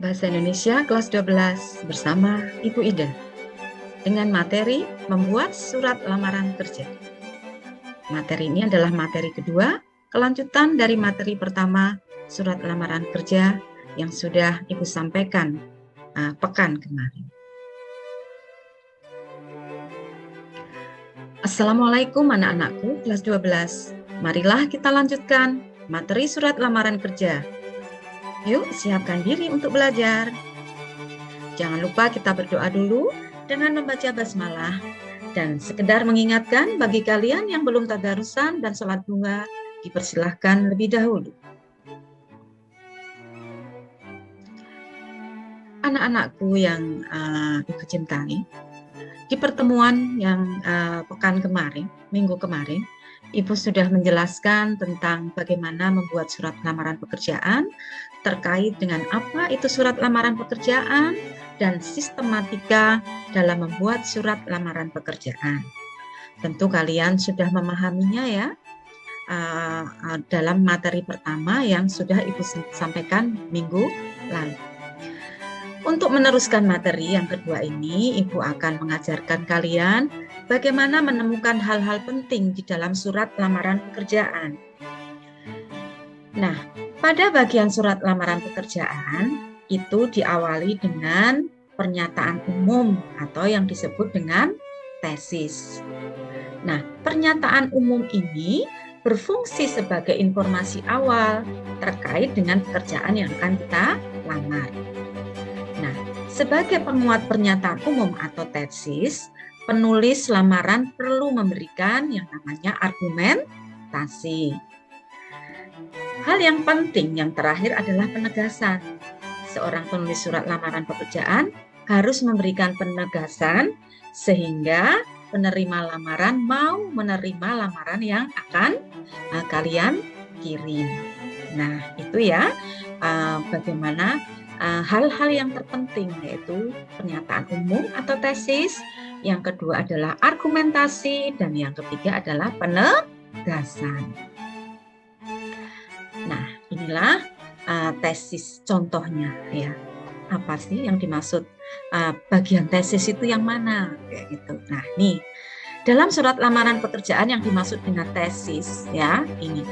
Bahasa Indonesia kelas 12 bersama Ibu Ida dengan materi membuat surat lamaran kerja. Materi ini adalah materi kedua, kelanjutan dari materi pertama, surat lamaran kerja yang sudah Ibu sampaikan pekan kemarin. Assalamualaikum anak-anakku kelas 12. Marilah kita lanjutkan materi surat lamaran kerja. Yuk, siapkan diri untuk belajar. Jangan lupa kita berdoa dulu dengan membaca basmalah. Dan sekedar mengingatkan bagi kalian yang belum tadarusan dan sholat duha, dipersilahkan lebih dahulu. Anak-anakku yang Ibu cintai, di pertemuan yang pekan kemarin, minggu kemarin, Ibu sudah menjelaskan tentang bagaimana membuat surat lamaran pekerjaan, terkait dengan apa itu surat lamaran pekerjaan, dan sistematika dalam membuat surat lamaran pekerjaan. Tentu kalian sudah memahaminya ya, dalam materi pertama yang sudah Ibu sampaikan minggu lalu. Untuk meneruskan materi yang kedua ini, Ibu akan mengajarkan kalian bagaimana menemukan hal-hal penting di dalam surat lamaran pekerjaan. Nah, pada bagian surat lamaran pekerjaan, itu diawali dengan pernyataan umum atau yang disebut dengan tesis. Nah, pernyataan umum ini berfungsi sebagai informasi awal terkait dengan pekerjaan yang akan kita lamar. Nah, sebagai penguat pernyataan umum atau tesis, penulis lamaran perlu memberikan yang namanya argumentasi. Hal yang penting yang terakhir adalah penegasan. Seorang penulis surat lamaran pekerjaan harus memberikan penegasan sehingga penerima lamaran mau menerima lamaran yang akan kalian kirim. Nah, itu ya bagaimana hal-hal yang terpenting, yaitu pernyataan umum atau tesis, yang kedua adalah argumentasi, dan yang ketiga adalah penegasan. Nah, inilah tesis contohnya ya. Apa sih yang dimaksud bagian tesis itu yang mana? Kayak gitu. Nah, nih dalam surat lamaran pekerjaan yang dimaksud dengan tesis ya, ini.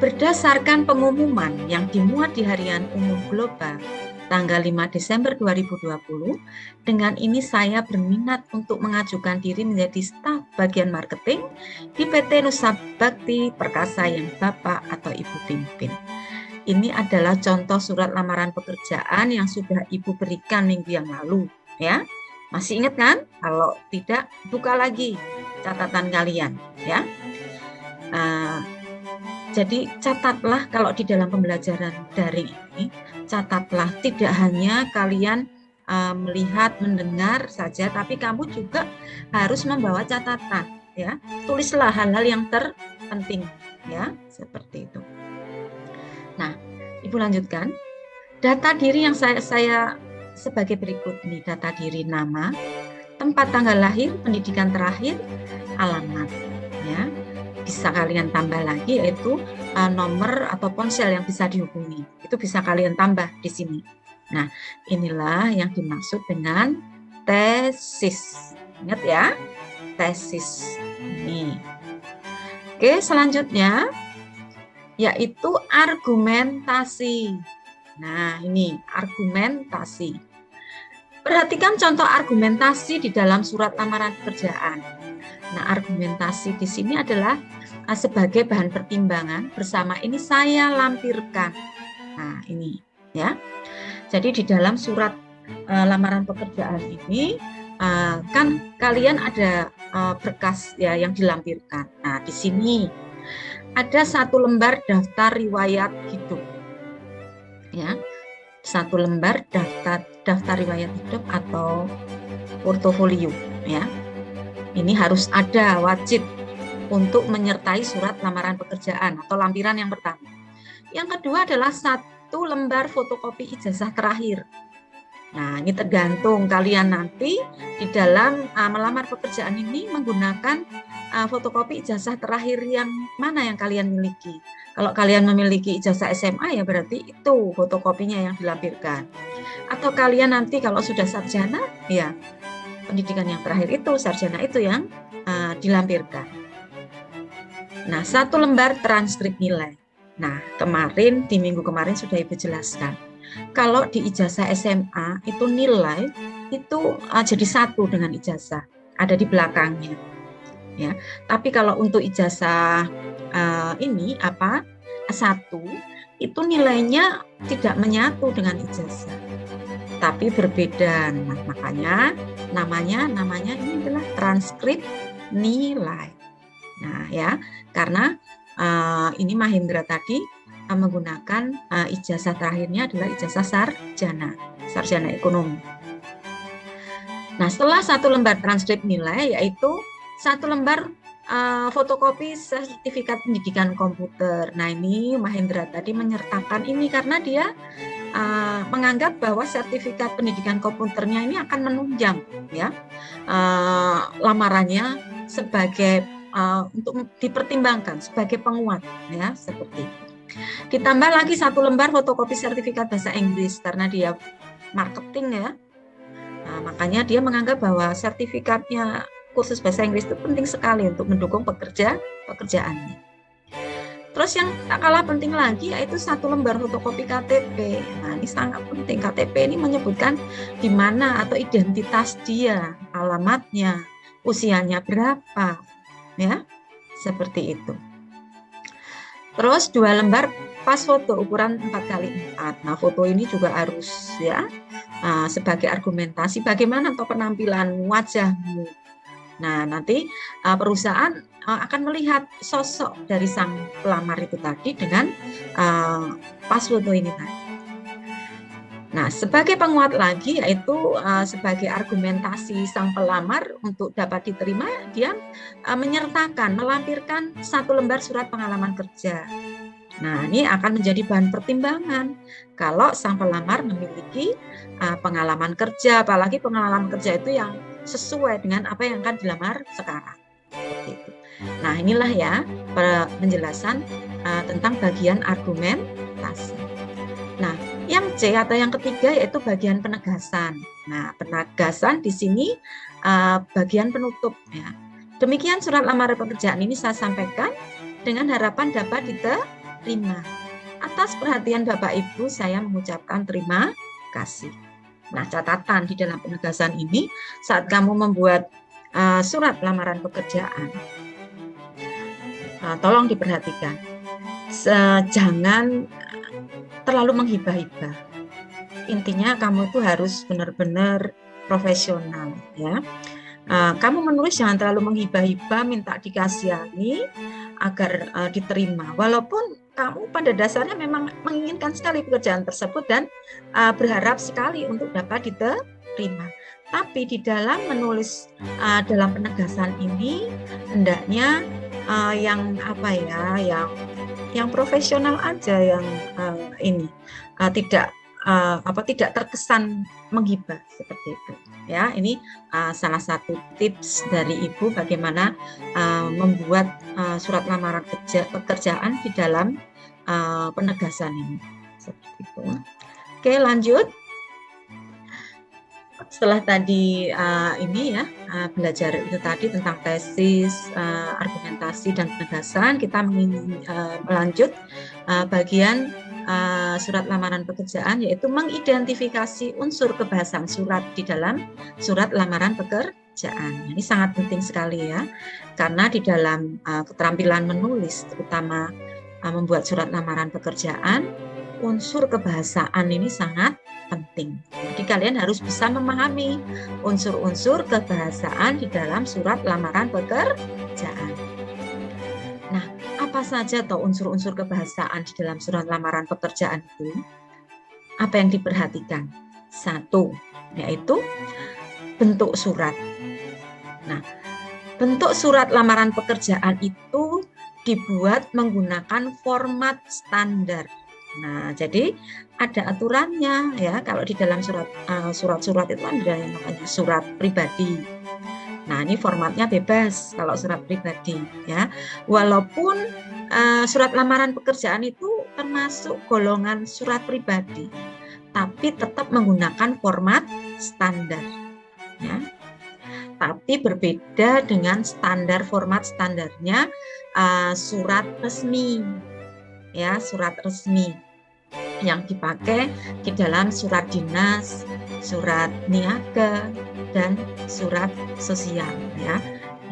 Berdasarkan pengumuman yang dimuat di Harian Umum Global tanggal 5 Desember 2020, dengan ini saya berminat untuk mengajukan diri menjadi staf bagian marketing di PT Nusa Bakti Perkasa yang Bapak atau Ibu pimpin. Ini adalah contoh surat lamaran pekerjaan yang sudah Ibu berikan minggu yang lalu, ya. Masih ingat kan? Kalau tidak, buka lagi catatan kalian, ya. Jadi catatlah kalau di dalam pembelajaran daring ini, catatlah tidak hanya kalian melihat, mendengar saja, tapi kamu juga harus membawa catatan, ya. Tulislah hal-hal yang terpenting, ya, seperti itu. Nah, Ibu lanjutkan. Data diri yang saya sebagai berikut ini, data diri nama, tempat tanggal lahir, pendidikan terakhir, alamat, ya. Bisa kalian tambah lagi yaitu nomor atau ponsel yang bisa dihubungi. Itu bisa kalian tambah di sini. Nah, inilah yang dimaksud dengan tesis. Ingat ya, tesis ini. Oke, selanjutnya yaitu argumentasi. Nah, ini argumentasi. Perhatikan contoh argumentasi di dalam surat lamaran pekerjaan. Nah, argumentasi di sini adalah sebagai bahan pertimbangan bersama ini saya lampirkan. Nah, ini ya. Jadi di dalam surat lamaran pekerjaan ini kan kalian ada berkas ya yang dilampirkan. Nah, di sini ada satu lembar daftar riwayat hidup. Ya. Satu lembar daftar riwayat hidup atau portofolio ya. Ini harus ada, wajib untuk menyertai surat lamaran pekerjaan atau lampiran yang pertama. Yang kedua adalah satu lembar fotokopi ijazah terakhir. Nah, ini tergantung kalian nanti di dalam melamar pekerjaan ini menggunakan fotokopi ijazah terakhir yang mana yang kalian miliki. Kalau kalian memiliki ijazah SMA ya berarti itu fotokopinya yang dilampirkan. Atau kalian nanti kalau sudah sarjana ya pendidikan yang terakhir itu sarjana itu yang dilampirkan. Nah, 1 lembar transkrip nilai. Nah, kemarin di minggu kemarin sudah Ibu jelaskan. Kalau di ijazah SMA itu nilai itu jadi 1 dengan ijazah, ada di belakangnya. Ya, tapi kalau untuk ijazah ini 1 itu nilainya tidak menyatu dengan ijazah, tapi berbeda. Nah, makanya namanya ini adalah transkrip nilai. Nah, ya, karena ini Mahendra tadi menggunakan ijazah terakhirnya adalah ijazah sarjana ekonomi. Nah, setelah 1 lembar transkrip nilai, yaitu 1 lembar fotokopi sertifikat pendidikan komputer. Nah, ini Mahendra tadi menyertakan ini karena dia menganggap bahwa sertifikat pendidikan komputernya ini akan menunjang ya lamarannya sebagai untuk dipertimbangkan sebagai penguat ya, seperti itu. Ditambah lagi 1 lembar fotokopi sertifikat bahasa Inggris karena dia marketing ya. Nah, makanya dia menganggap bahwa sertifikatnya kursus bahasa Inggris itu penting sekali untuk mendukung pekerjaannya. Terus yang tak kalah penting lagi yaitu 1 lembar fotokopi KTP. Nah, ini sangat penting. KTP ini menyebutkan di mana atau identitas dia, alamatnya, usianya berapa, ya, seperti itu. Terus 2 lembar pas foto ukuran 4x4. Nah, foto ini juga harus ya sebagai argumentasi bagaimana atau penampilan wajahmu. Nah, nanti perusahaan akan melihat sosok dari sang pelamar itu tadi dengan pas foto ini tadi. Nah, sebagai penguat lagi yaitu sebagai argumentasi sang pelamar untuk dapat diterima, dia menyertakan, melampirkan 1 lembar surat pengalaman kerja. Nah, ini akan menjadi bahan pertimbangan kalau sang pelamar memiliki pengalaman kerja, apalagi pengalaman kerja itu yang sesuai dengan apa yang akan dilamar sekarang. Seperti itu. Nah, inilah ya penjelasan tentang bagian argumentasi. Nah, yang C atau yang ketiga yaitu bagian penegasan. Nah, penegasan di sini bagian penutup ya. Demikian surat lamaran pekerjaan ini saya sampaikan dengan harapan dapat diterima. Atas perhatian Bapak Ibu saya mengucapkan terima kasih. Nah, catatan di dalam penegasan ini saat kamu membuat surat lamaran pekerjaan, tolong diperhatikan. Jangan terlalu menghibah-hibah. Intinya kamu itu harus benar-benar profesional ya. Kamu menulis jangan terlalu menghibah-hibah, minta dikasihani agar diterima. Walaupun kamu pada dasarnya memang menginginkan sekali pekerjaan tersebut dan berharap sekali untuk dapat diterima. Tapi di dalam menulis dalam penegasan ini hendaknya yang profesional aja, yang ini tidak terkesan menghibah seperti itu ya. Ini salah satu tips dari Ibu bagaimana membuat surat lamaran pekerjaan di dalam penegasan ini seperti itu. Oke, lanjut. Setelah tadi belajar itu tadi tentang tesis, argumentasi dan penegasan, kita melanjut bagian surat lamaran pekerjaan, yaitu mengidentifikasi unsur kebahasan surat di dalam surat lamaran pekerjaan. Ini sangat penting sekali ya, karena di dalam keterampilan menulis, terutama membuat surat lamaran pekerjaan, unsur kebahasaan ini sangat penting. Jadi kalian harus bisa memahami unsur-unsur kebahasaan di dalam surat lamaran pekerjaan. Nah, apa saja toh unsur-unsur kebahasaan di dalam surat lamaran pekerjaan itu? Apa yang diperhatikan? 1, yaitu bentuk surat. Nah, bentuk surat lamaran pekerjaan itu dibuat menggunakan format standar. Nah, jadi ada aturannya ya. Kalau di dalam surat-surat itu ada yang namanya surat pribadi, Nah, ini formatnya bebas kalau surat pribadi ya. Walaupun surat lamaran pekerjaan itu termasuk golongan surat pribadi, tapi tetap menggunakan format standar ya. Tapi berbeda dengan format standarnya surat resmi ya, surat resmi yang dipakai di dalam surat dinas, surat niaga, dan surat sosial ya.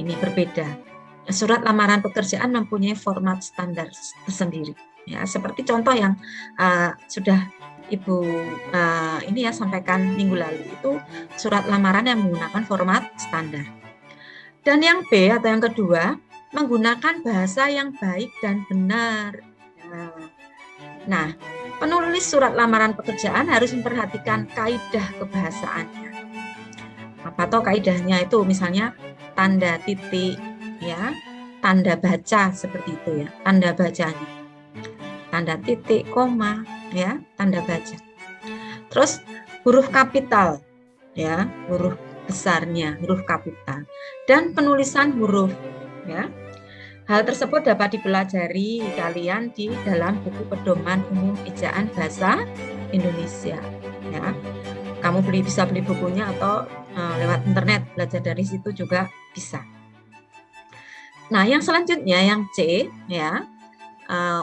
Ini berbeda. Surat lamaran pekerjaan mempunyai format standar tersendiri ya. Seperti contoh yang sudah Ibu ini ya sampaikan minggu lalu, itu surat lamaran yang menggunakan format standar. Dan yang B atau yang kedua, menggunakan bahasa yang baik dan benar. Nah, penulis surat lamaran pekerjaan harus memperhatikan kaidah kebahasaannya. Apa toh kaidahnya itu? Misalnya tanda titik, ya, tanda baca seperti itu ya, tanda bacanya, tanda titik, koma, ya, tanda baca. Terus huruf kapital, ya, huruf besarnya, huruf kapital, dan penulisan huruf, ya. Hal tersebut dapat dipelajari kalian di dalam buku pedoman umum ejaan bahasa Indonesia. Ya, kamu bisa beli bukunya atau lewat internet, belajar dari situ juga bisa. Nah, yang selanjutnya yang C, ya,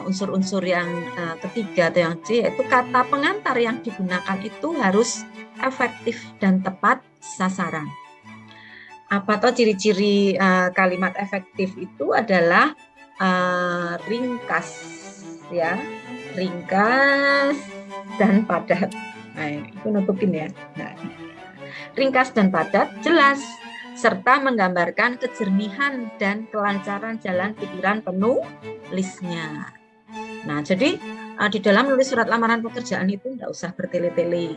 unsur-unsur yang ketiga atau yang C, yaitu kata pengantar yang digunakan itu harus efektif dan tepat sasaran. Apa toh ciri-ciri kalimat efektif itu adalah ringkas, ya, ringkas dan padat. Nah, itu nutupin ya. Nah, ringkas dan padat, jelas, serta menggambarkan kejernihan dan kelancaran jalan pikiran penulisnya. Nah, jadi di dalam menulis surat lamaran pekerjaan itu tidak usah bertele-tele,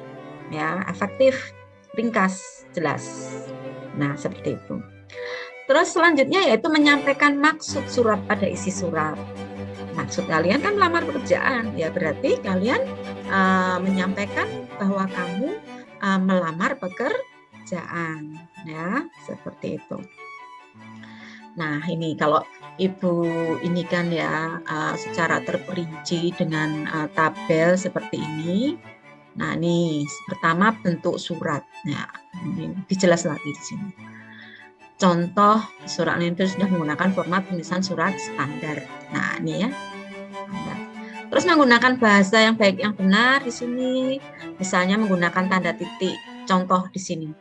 ya, efektif, ringkas, jelas. Nah, seperti itu. Terus selanjutnya yaitu menyampaikan maksud surat pada isi surat. Maksud kalian kan melamar pekerjaan, ya berarti kalian menyampaikan bahwa kamu melamar pekerjaan, ya seperti itu. Nah, ini kalau Ibu ini kan ya secara terperinci dengan tabel seperti ini. Nah, ini pertama bentuk surat. Nah, ini dijelas lagi di sini. Contoh surat ini sudah menggunakan format tulisan surat standar. Nah, ini ya. Terus menggunakan bahasa yang baik yang benar di sini. Misalnya menggunakan tanda titik. Contoh di sini.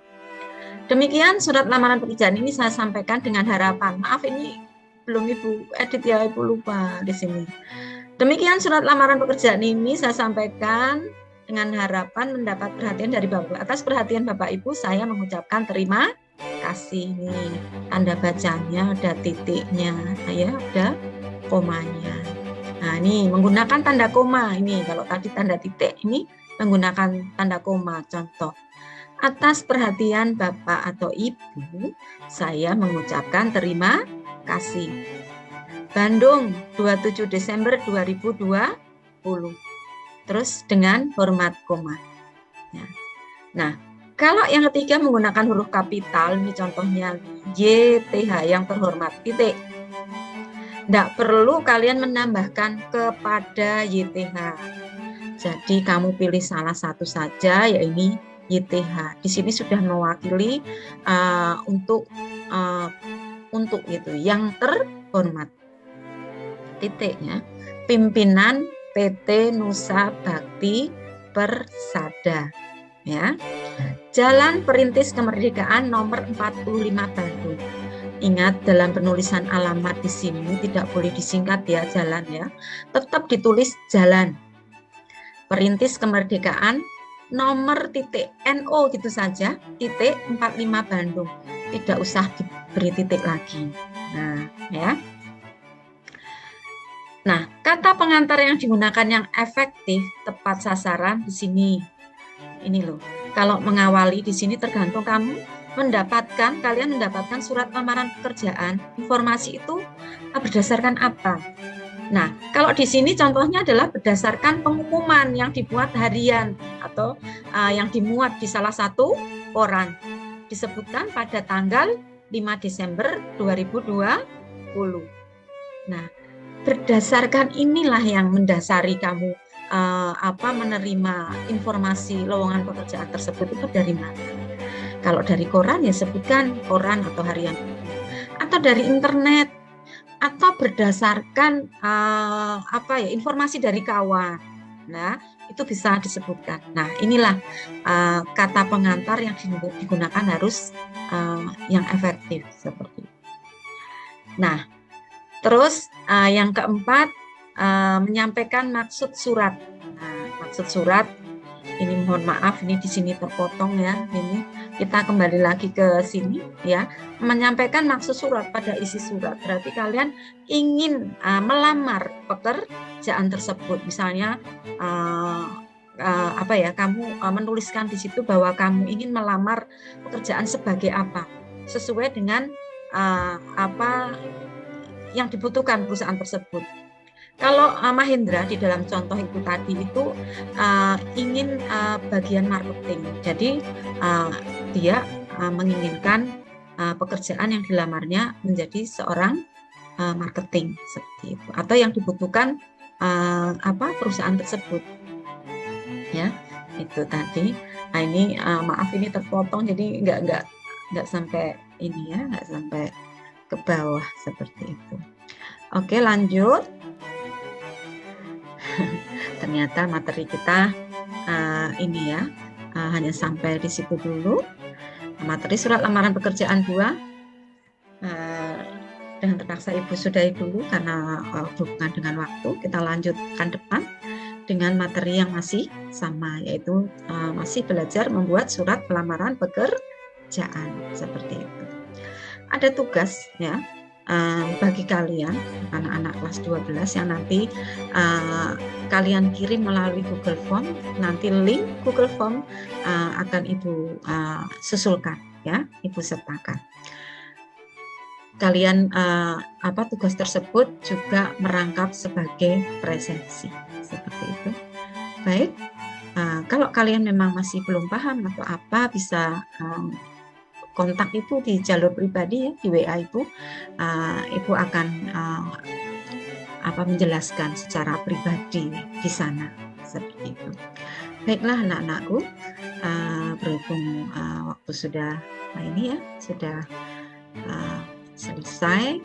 Demikian surat lamaran pekerjaan ini saya sampaikan dengan harapan. Maaf ini belum Ibu edit ya, Ibu lupa di sini. Demikian surat lamaran pekerjaan ini saya sampaikan dengan harapan mendapat perhatian dari Bapak. Atas perhatian Bapak Ibu, saya mengucapkan terima kasih. Nih, tanda bacanya ada titiknya, ya, ada komanya. Nah, ini menggunakan tanda koma. Ini kalau tadi tanda titik, ini menggunakan tanda koma. Contoh, atas perhatian Bapak atau Ibu, saya mengucapkan terima kasih. Bandung, 27 Desember 2020. Terus dengan hormat koma. Nah, kalau yang ketiga menggunakan huruf kapital, ini contohnya YTH yang terhormat, titik. Tidak perlu kalian menambahkan kepada YTH. Jadi kamu pilih salah satu saja, yaitu YTH. Di sini sudah mewakili untuk itu yang terhormat. Titiknya, pimpinan PT Nusa Bakti Persada, ya. Jalan Perintis Kemerdekaan nomor 45 Bandung. Ingat, dalam penulisan alamat di sini tidak boleh disingkat ya jalan ya. Tetap ditulis jalan. Perintis Kemerdekaan nomor titik NO gitu saja, titik 45 Bandung. Tidak usah diberi titik lagi. Nah, ya. Nah, kata pengantar yang digunakan yang efektif, tepat sasaran di sini. Ini loh. Kalau mengawali di sini tergantung kamu kalian mendapatkan surat lamaran pekerjaan. Informasi itu berdasarkan apa? Nah, kalau di sini contohnya adalah berdasarkan pengumuman yang dibuat harian atau yang dimuat di salah satu koran. Disebutkan pada tanggal 5 Desember 2020. Nah, berdasarkan inilah yang mendasari kamu menerima informasi lowongan pekerjaan tersebut itu dari mana. Kalau dari koran ya sebutkan koran atau harian, atau dari internet, atau berdasarkan informasi dari kawan. Nah, itu bisa disebutkan. Nah, inilah kata pengantar yang digunakan harus yang efektif seperti itu. Nah, terus yang keempat, menyampaikan maksud surat. Nah, maksud surat ini mohon maaf ini di sini terpotong ya. Ini kita kembali lagi ke sini ya. Menyampaikan maksud surat pada isi surat. Berarti kalian ingin melamar pekerjaan tersebut. Misalnya kamu menuliskan di situ bahwa kamu ingin melamar pekerjaan sebagai apa, sesuai dengan apa yang dibutuhkan perusahaan tersebut. Kalau Mahendra di dalam contoh itu tadi itu ingin bagian marketing, jadi dia menginginkan pekerjaan yang dilamarnya menjadi seorang marketing seperti itu, atau yang dibutuhkan perusahaan tersebut. Ya, itu tadi. Nah ini maaf ini terpotong, jadi nggak sampai ini ya, nggak sampai ke bawah seperti itu. Oke, lanjut. Ternyata materi kita ini ya hanya sampai di situ dulu. Materi surat lamaran pekerjaan 2 dengan terpaksa Ibu sudahi dulu karena hubungan dengan waktu. Kita lanjutkan depan dengan materi yang masih sama, yaitu masih belajar membuat surat pelamaran pekerjaan seperti itu. Ada tugas ya bagi kalian anak-anak kelas 12 yang nanti kalian kirim melalui Google Form. Nanti link Google Form akan Ibu susulkan ya, Ibu sertakan. Kalian tugas tersebut juga merangkap sebagai presensi seperti itu. Baik, kalau kalian memang masih belum paham atau apa, bisa kontak Ibu di jalur pribadi ya, di WA Ibu. Ibu akan menjelaskan secara pribadi di sana seperti itu. Baiklah anak-anakku, berhubung waktu sudah sudah selesai,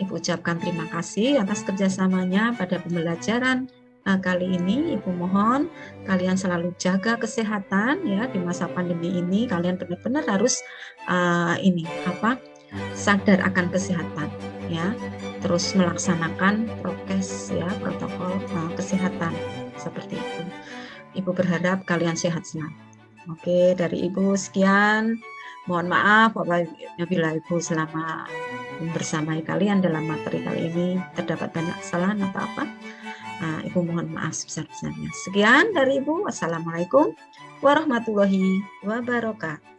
Ibu ucapkan terima kasih atas kerjasamanya pada pembelajaran kali ini. Ibu mohon kalian selalu jaga kesehatan ya di masa pandemi ini. Kalian benar-benar harus sadar akan kesehatan ya. Terus melaksanakan prokes ya, protokol kesehatan seperti itu. Ibu berharap kalian sehat selalu. Oke, dari Ibu sekian. Mohon maaf apabila Ibu selama bersamai kalian dalam materi kali ini terdapat banyak kesalahan atau apa. Ibu mohon maaf sebesar-besarnya. Sekian dari Ibu. Wassalamualaikum warahmatullahi wabarakatuh.